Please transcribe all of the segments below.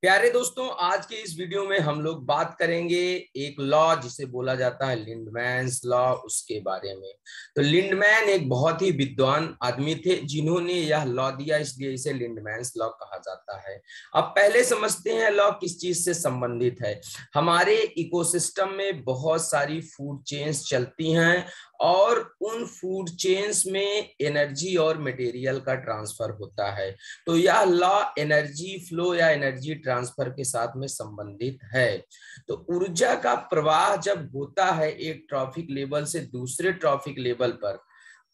प्यारे दोस्तों, आज के इस वीडियो में हम लोग बात करेंगे एक लॉ जिसे बोला जाता है लिंडमैन्स लॉ, उसके बारे में। तो लिंडमैन एक बहुत ही विद्वान आदमी थे जिन्होंने यह लॉ दिया, इसलिए इसे लिंडमैन्स लॉ कहा जाता है। अब पहले समझते हैं लॉ किस चीज से संबंधित है। हमारे इकोसिस्टम में बहुत सारी फूड चेन्स चलती हैं और उन फूड चेन्स में एनर्जी और मटेरियल का ट्रांसफर होता है। तो यह लॉ एनर्जी फ्लो या एनर्जी ट्रांसफर के साथ में संबंधित है। तो ऊर्जा का प्रवाह जब होता है एक ट्रॉफिक लेवल से दूसरे ट्रॉफिक लेवल पर,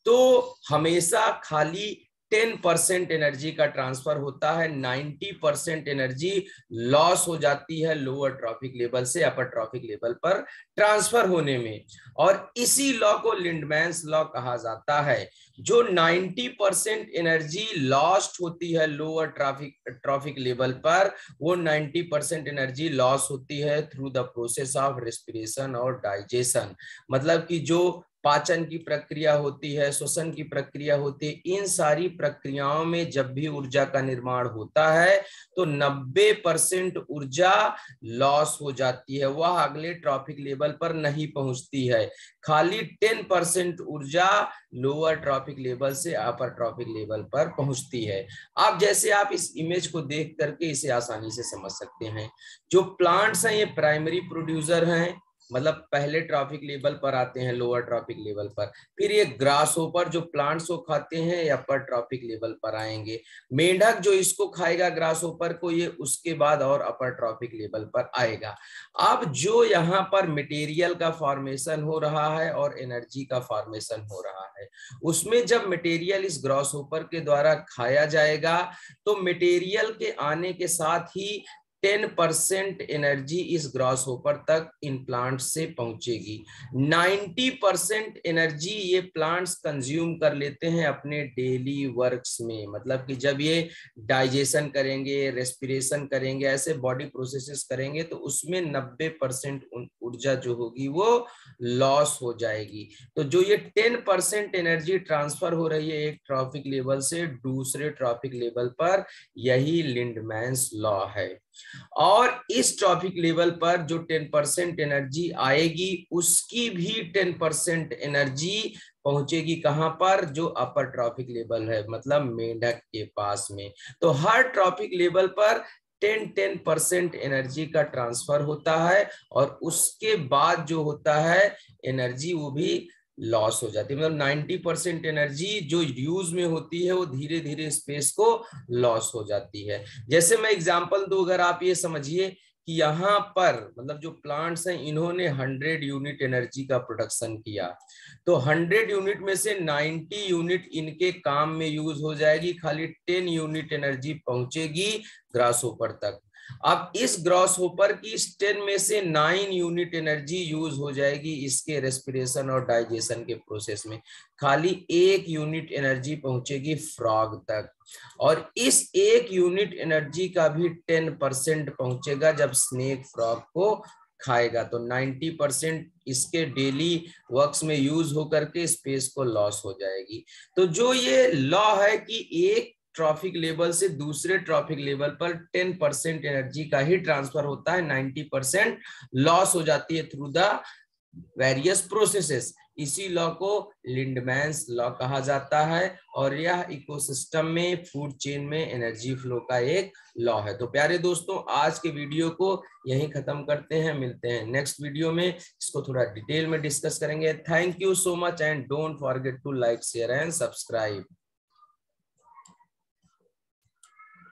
तो हमेशा खाली 10% एनर्जी का ट्रांसफर होता है, 90% एनर्जी लॉस हो जाती है लोअर ट्रॉफिक लेवल से अपर ट्रॉफिक लेवल पर ट्रांसफर होने में। और इसी लॉ को लिंडमैन्स लॉ कहा जाता है। जो 90% एनर्जी लॉस्ट होती है लोअर ट्रॉफिक लेवल पर, वो 90% एनर्जी लॉस होती है through the process of respiration और डाइजेशन। मतलब कि जो पाचन की प्रक्रिया होती है, श्वसन की प्रक्रिया होती है, इन सारी प्रक्रियाओं में जब भी ऊर्जा का निर्माण होता है तो 90% ऊर्जा लॉस हो जाती है, वह अगले ट्रॉफिक लेवल पर नहीं पहुंचती है। खाली 10% ऊर्जा लोअर ट्रॉफिक लेवल से अपर ट्रॉफिक लेवल पर पहुंचती है। आप जैसे आप इस इमेज को देख करके इसे आसानी से समझ सकते हैं। जो प्लांट्स हैं ये प्राइमरी प्रोड्यूसर हैं, मतलब पहले ट्रॉफिक लेवल पर आते हैं लोअर ट्रॉफिक लेवल पर। फिर ये ग्रास होपर जो प्लांट्स को खाते हैं ये अपर ट्रॉफिक लेवल पर आएंगे। मेंढक जो इसको खाएगा ग्रास होपर को, ये उसके बाद और अपर ट्रॉफिक लेवल पर आएगा। अब जो यहाँ पर मटेरियल का फॉर्मेशन हो रहा है और एनर्जी का फॉर्मेशन हो रहा है, उसमें जब मटेरियल इस ग्रास होपर के द्वारा खाया जाएगा तो मटेरियल के आने के साथ ही 10% एनर्जी इस ग्रास होपर तक इन प्लांट से पहुंचेगी। 90% एनर्जी ये प्लांट्स कंज्यूम कर लेते हैं अपने डेली वर्क्स में। मतलब कि जब ये डाइजेशन करेंगे, रेस्पिरेशन करेंगे, ऐसे बॉडी प्रोसेसेस करेंगे तो उसमें 90% ऊर्जा जो होगी वो लॉस हो जाएगी। तो जो ये 10% एनर्जी ट्रांसफर हो रही है एक ट्रॉफिक लेवल से दूसरे ट्रॉफिक लेवल पर, यही लिंडमैन्स लॉ है। और इस ट्रॉफिक लेवल पर जो 10% एनर्जी आएगी उसकी भी 10% एनर्जी पहुंचेगी कहां पर, जो अपर ट्रॉफिक लेवल है, मतलब मेंढक के पास में। तो हर ट्रॉफिक लेवल पर 10% एनर्जी का ट्रांसफर होता है और उसके बाद जो होता है एनर्जी वो भी लॉस हो जाती है। मतलब 90% एनर्जी जो यूज में होती है वो धीरे धीरे स्पेस को लॉस हो जाती है। जैसे मैं एग्जांपल दूं, अगर आप ये समझिए कि यहाँ पर मतलब जो प्लांट्स हैं इन्होंने 100 यूनिट एनर्जी का प्रोडक्शन किया, तो 100 यूनिट में से 90 यूनिट इनके काम में यूज हो जाएगी, खाली 10 यूनिट एनर्जी पहुंचेगी ग्रास होपर तक। अब इस ग्रॉस होपर की इस 10 में से 9 यूनिट एनर्जी यूज हो जाएगी इसके रेस्पिरेशन और डाइजेशन के प्रोसेस में, खाली 1 यूनिट एनर्जी पहुंचेगी फ्रॉग तक। और इस 1 यूनिट एनर्जी का भी 10% पहुंचेगा जब स्नेक फ्रॉग को खाएगा। तो 90% इसके डेली वर्क्स में यूज होकर के स्पेस को लॉस हो जाएगी। तो जो ये लॉ है कि एक ट्रॉफिक लेवल से दूसरे ट्रॉफिक लेवल पर 10% एनर्जी का ही ट्रांसफर होता है, 90% लॉस हो जाती है थ्रू द वेरियस प्रोसेसेस। इसी लॉ को लिंडमैन्स लॉ कहा जाता है और यह इकोसिस्टम में फूड चेन में एनर्जी फ्लो का एक लॉ है। तो प्यारे दोस्तों, आज के वीडियो को यहीं खत्म करते हैं, मिलते हैं नेक्स्ट वीडियो में, इसको थोड़ा डिटेल में डिस्कस करेंगे। Thank you so much and don't forget to like, share and subscribe.